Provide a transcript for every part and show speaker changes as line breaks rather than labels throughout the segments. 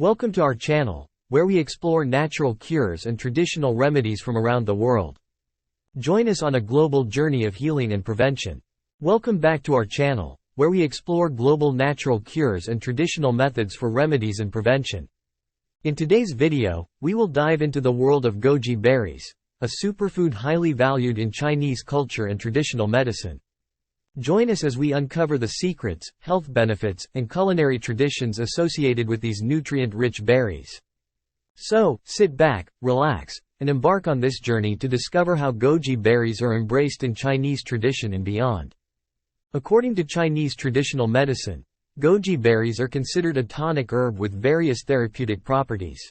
Welcome to our channel, where we explore natural cures and traditional remedies from around the world. Join us on a global journey of healing and prevention. Welcome back to our channel, where we explore global natural cures and traditional methods for remedies and prevention. In today's video, we will dive into the world of goji berries, a superfood highly valued in Chinese culture and traditional medicine. Join us as we uncover the secrets, health benefits, and culinary traditions associated with these nutrient-rich berries. So, sit back, relax, and embark on this journey to discover how goji berries are embraced in Chinese tradition and beyond. According to Chinese traditional medicine, goji berries are considered a tonic herb with various therapeutic properties.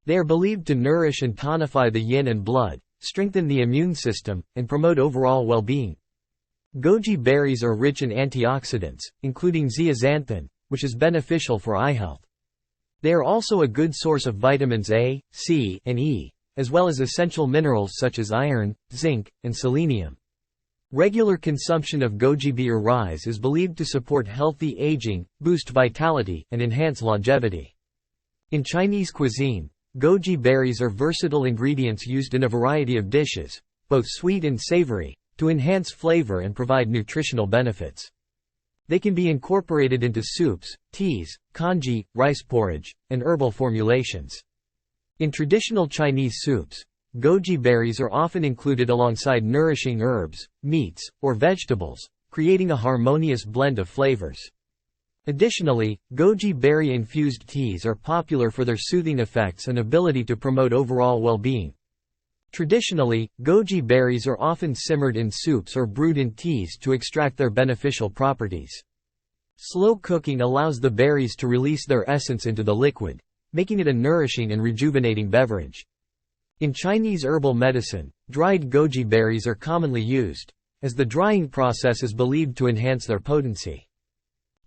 They are believed to nourish and tonify the yin and blood, strengthen the immune system, and promote overall well-being. Goji berries are rich in antioxidants, including zeaxanthin, which is beneficial for eye health. They are also a good source of vitamins A, C, and E, as well as essential minerals such as iron, zinc, and selenium. Regular consumption of goji berries is believed to support healthy aging, boost vitality, and enhance longevity. In Chinese cuisine, goji berries are versatile ingredients used in a variety of dishes, both sweet and savory, to enhance flavor and provide nutritional benefits. They can be incorporated into soups, teas, congee, rice porridge, and herbal formulations. In traditional Chinese soups, goji berries are often included alongside nourishing herbs, meats, or vegetables, creating a harmonious blend of flavors. Additionally, goji berry-infused teas are popular for their soothing effects and ability to promote overall well-being. Traditionally, goji berries are often simmered in soups or brewed in teas to extract their beneficial properties. Slow cooking allows the berries to release their essence into the liquid, making it a nourishing and rejuvenating beverage. In Chinese herbal medicine, dried goji berries are commonly used, as the drying process is believed to enhance their potency.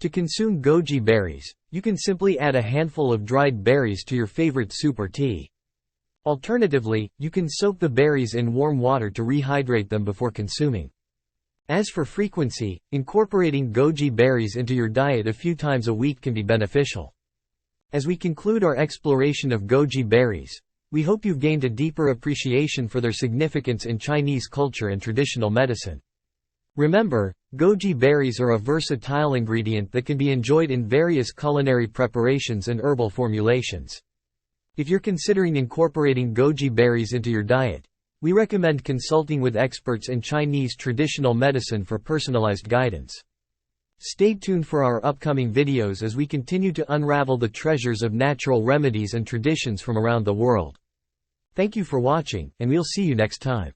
To consume goji berries, you can simply add a handful of dried berries to your favorite soup or tea. Alternatively, you can soak the berries in warm water to rehydrate them before consuming. As for frequency, incorporating goji berries into your diet a few times a week can be beneficial. As we conclude our exploration of goji berries, we hope you've gained a deeper appreciation for their significance in Chinese culture and traditional medicine. Remember, goji berries are a versatile ingredient that can be enjoyed in various culinary preparations and herbal formulations. If you're considering incorporating goji berries into your diet, we recommend consulting with experts in Chinese traditional medicine for personalized guidance. Stay tuned for our upcoming videos as we continue to unravel the treasures of natural remedies and traditions from around the world. Thank you for watching, and we'll see you next time.